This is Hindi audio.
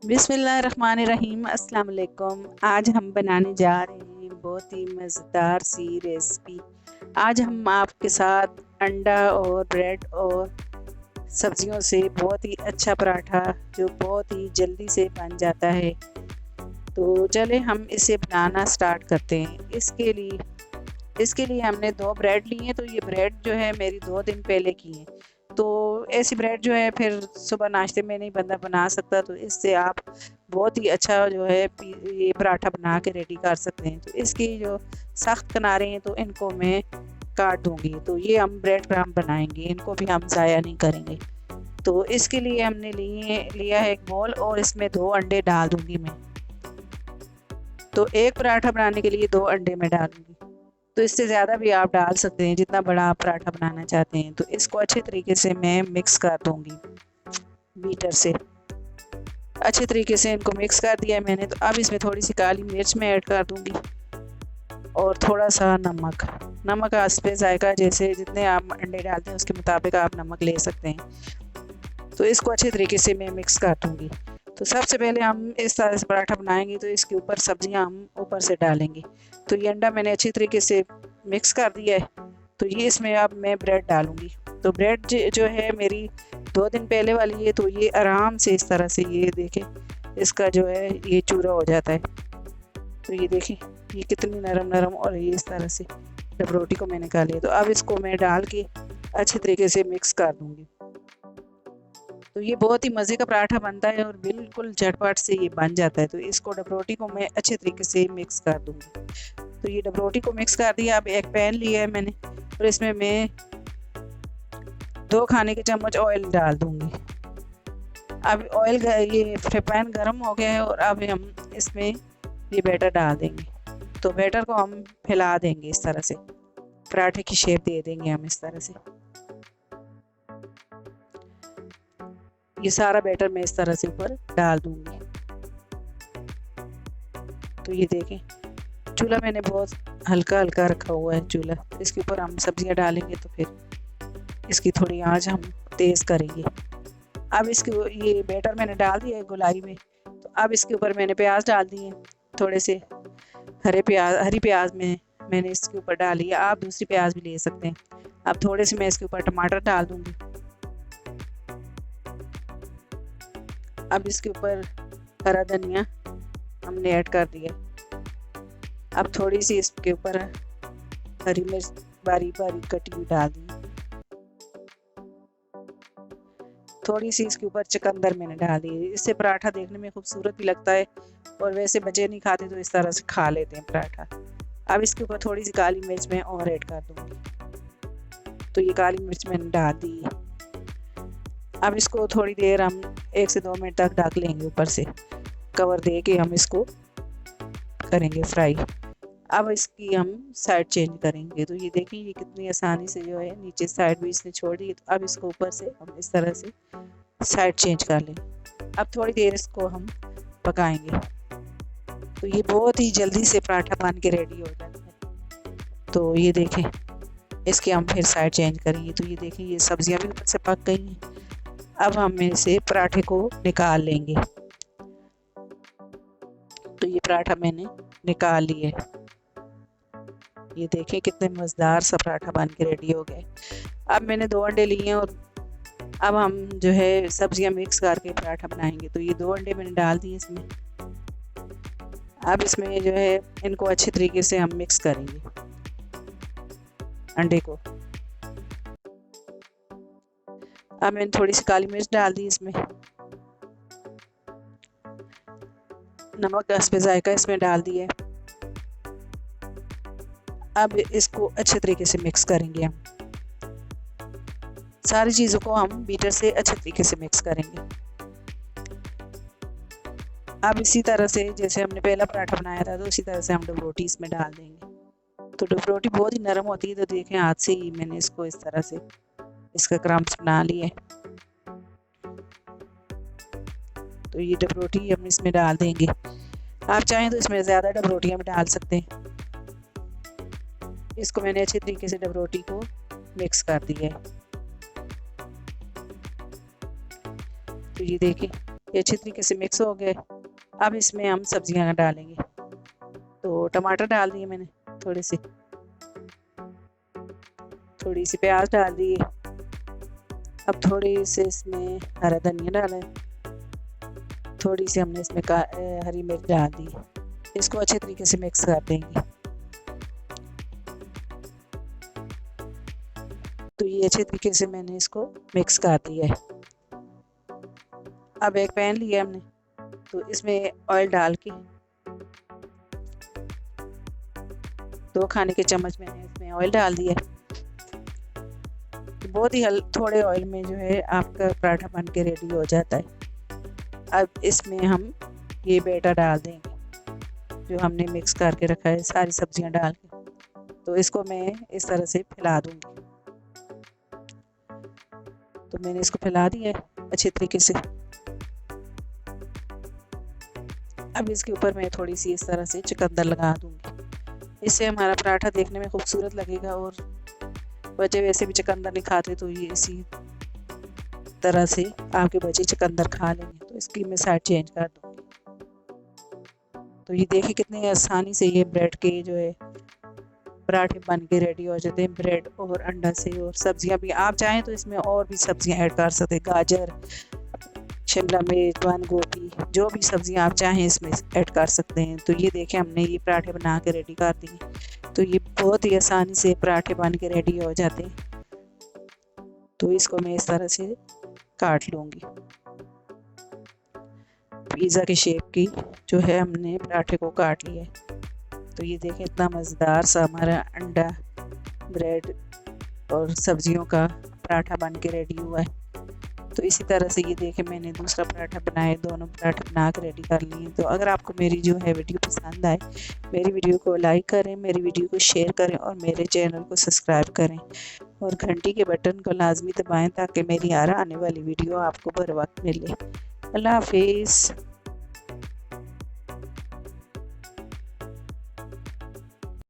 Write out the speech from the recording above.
बिस्मिल्लाहिर्रहमानिर्रहीम। अस्सलाम वालेकुम। आज हम बनाने जा रहे हैं बहुत ही मज़ेदार सी रेसिपी। आज हम आपके साथ अंडा और ब्रेड और सब्जियों से बहुत ही अच्छा पराठा जो बहुत ही जल्दी से बन जाता है। तो चले हम इसे बनाना स्टार्ट करते हैं। इसके लिए हमने 2 ब्रेड लिए हैं। तो ये ब्रेड जो है मेरी 2 दिन पहले की है। तो ऐसी ब्रेड जो है फिर सुबह नाश्ते में नहीं बंदा बना सकता, तो इससे आप बहुत ही अच्छा जो है ये पराठा बना के रेडी कर सकते हैं। तो इसकी जो सख्त किनारे हैं तो इनको मैं काट दूंगी। तो ये हम ब्रेड क्रम्ब बनाएंगे, इनको भी हम ज़ाया नहीं करेंगे। तो इसके लिए हमने लिया है एक बोल और इसमें 2 अंडे डाल दूंगी मैं। तो एक पराठा बनाने के लिए 2 अंडे मैं डालूंगी। तो इससे ज़्यादा भी आप डाल सकते हैं जितना बड़ा आप पराठा बनाना चाहते हैं। तो इसको अच्छे तरीके से मैं मिक्स कर दूंगी बीटर से। अच्छे तरीके से इनको मिक्स कर दिया है मैंने। तो अब इसमें थोड़ी सी काली मिर्च मैं ऐड कर दूंगी और थोड़ा सा नमक हस्बे जायका, जैसे जितने आप अंडे डालते हैं उसके मुताबिक आप नमक ले सकते हैं। तो इसको अच्छे तरीके से मैं मिक्स कर दूंगी। तो सबसे पहले हम इस तरह से पराठा बनाएंगे तो इसके ऊपर सब्जियां हम ऊपर से डालेंगे। तो ये अंडा मैंने अच्छी तरीके से मिक्स कर दिया है। तो ये इसमें अब मैं ब्रेड डालूंगी। तो ब्रेड जो है मेरी 2 दिन पहले वाली है। तो ये आराम से इस तरह से ये देखें, इसका जो है ये चूरा हो जाता है। तो ये देखें ये कितनी नरम नरम, और ये इस तरह से डब रोटी को मैं निकाल लिया। तो अब इसको मैं डाल के अच्छे तरीके से मिक्स कर दूंगी। तो ये बहुत ही मज़े का पराठा बनता है और बिल्कुल झटपट से ये बन जाता है। तो इसको डब रोटी को मैं अच्छे तरीके से मिक्स कर दूंगी। तो ये डब रोटी को मिक्स कर दिया। अब एक पैन लिया है मैंने और इसमें मैं 2 खाने के चम्मच ऑयल डाल दूंगी। अब ये पैन गर्म हो गया है और अब हम इसमें ये बैटर डाल देंगे। तो बैटर को हम फैला देंगे इस तरह से, पराठे की शेप दे देंगे हम इस तरह से। ये सारा बैटर मैं इस तरह से ऊपर डाल दूंगी। तो ये देखें चूल्हा मैंने बहुत हल्का हल्का रखा हुआ है चूल्हा। इसके ऊपर हम सब्जियां डालेंगे तो फिर इसकी थोड़ी आंच हम तेज़ करेंगे। अब इसके ये बैटर मैंने डाल दिया है गोलाई में। तो अब इसके ऊपर मैंने प्याज डाल दिए, थोड़े से हरी प्याज में मैंने इसके ऊपर डाली है। आप दूसरी प्याज भी ले सकते हैं। अब थोड़े से मैं इसके ऊपर टमाटर डाल दूंगी। अब इसके ऊपर हरा धनिया हमने ऐड कर दिया। अब थोड़ी सी इसके ऊपर हरी मिर्च बारीक बारीक कटी हुई डाल दी। थोड़ी सी इसके ऊपर चुकंदर मैंने डाल दी। इससे पराठा देखने में खूबसूरत भी लगता है और वैसे बच्चे नहीं खाते तो इस तरह से खा लेते हैं पराठा। अब इसके ऊपर थोड़ी सी काली मिर्च मैं और ऐड कर दूंगी। तो ये काली मिर्च मैंने डाल दी। अब इसको थोड़ी देर हम 1 से 2 मिनट तक ढक लेंगे, ऊपर से कवर दे के हम इसको करेंगे फ्राई। अब इसकी हम साइड चेंज करेंगे। तो ये देखिए ये कितनी आसानी से जो है नीचे साइड भी इसने छोड़ दी। तो अब इसको ऊपर से हम इस तरह से साइड चेंज कर लेंगे। अब थोड़ी देर इसको हम पकाएंगे। तो ये बहुत ही जल्दी से पराठा बन के रेडी हो जाता है। तो ये देखें इसके हम फिर साइड चेंज करेंगे। तो ये देखें ये सब्जियां भी ऊपर से पक गई हैं। अब हम इसे पराठे को निकाल लेंगे। तो ये पराठा मैंने निकाल लिया है। ये देखें कितने मज़ेदार सा पराठा बन के रेडी हो गए। अब मैंने 2 अंडे लिए हैं और अब हम जो है सब्जियां मिक्स करके पराठा बनाएंगे। तो ये 2 अंडे मैंने डाल दिए इसमें। अब इसमें जो है इनको अच्छे तरीके से हम मिक्स करेंगे अंडे को। अब मैंने थोड़ी सी काली मिर्च डाल दी इसमें, नमक हस्बे जायका इसमें डाल दिया। अब इसको अच्छे तरीके से मिक्स करेंगे हम। सारी चीज़ों को हम बीटर से अच्छे तरीके से मिक्स करेंगे। अब इसी तरह से जैसे हमने पहला पराठा बनाया था तो उसी तरह से हम डब रोटी इसमें डाल देंगे। तो डब रोटी बहुत ही नरम होती है। तो देखें हाथ से ही मैंने इसको इस तरह से इसका क्रम्स बना लिए। तो ये डब रोटी हम इसमें डाल देंगे। आप चाहें तो इसमें ज़्यादा डब रोटियाँ भी डाल सकते हैं। इसको मैंने अच्छे तरीके से डब रोटी को मिक्स कर दिया है। तो ये देखिए ये अच्छी तरीके से मिक्स हो गए। अब इसमें हम सब्जियां डालेंगे। तो टमाटर डाल दिए मैंने, थोड़ी सी प्याज डाल दिए। अब थोड़ी सी इसमें हरा धनिया डाला है, थोड़ी सी हमने इसमें हरी मिर्च डाल दी। इसको अच्छे तरीके से मिक्स कर देंगे। तो ये अच्छे तरीके से मैंने इसको मिक्स कर दिया है। अब एक पैन लिया हमने, तो इसमें ऑयल डाल के 2 खाने के चम्मच मैंने इसमें ऑयल डाल दिया। तो बहुत ही थोड़े ऑयल में जो है आपका पराठा बन के रेडी हो जाता है। अब इसमें हम ये बैटर डाल देंगे जो हमने मिक्स करके रखा है, सारी सब्जियां डाल के। तो इसको मैं इस तरह से फैला दूंगी। तो मैंने इसको फैला दिया है अच्छे तरीके से। अब इसके ऊपर मैं थोड़ी सी इस तरह से चुकंदर लगा दूंगी। इससे हमारा पराठा देखने में खूबसूरत लगेगा और बच्चे वैसे भी चुकंदर नहीं खाते, तो ये इसी तरह से आपके बच्चे चुकंदर खा लेंगे। तो इसकी मैं साइड चेंज कर दूंगी। तो ये देखिए कितनी आसानी से ये ब्रेड के जो है पराठे बन के रेडी हो जाते हैं, ब्रेड और अंडा से। और सब्जियां भी आप चाहें तो इसमें और भी सब्जियां ऐड कर सकते हैं, गाजर, शिमला मिर्च, बंद गोभी, जो भी सब्जियां आप चाहें इसमें ऐड कर सकते हैं। तो ये देखें हमने ये पराठे बना के रेडी कर दिए। तो ये बहुत ही आसानी से पराठे बन के रेडी हो जाते हैं। तो इसको मैं इस तरह से काट लूँगी। पिज़्ज़ा की शेप की जो है हमने पराठे को काट लिया है। तो ये देखें इतना मज़ेदार सा हमारा अंडा, ब्रेड और सब्जियों का पराठा बन के रेडी हुआ है। तो इसी तरह से ये देखें मैंने दूसरा पराठा बनाए, दोनों पराठे बना कर रेडी कर लिए। तो अगर आपको मेरी जो है वीडियो पसंद आए, मेरी वीडियो को लाइक करें, मेरी वीडियो को शेयर करें और मेरे चैनल को सब्सक्राइब करें और घंटी के बटन को लाजमी दबाएं ताकि मेरी हर आने वाली वीडियो आपको बर वक्त मिले। अल्लाह हाफिज़।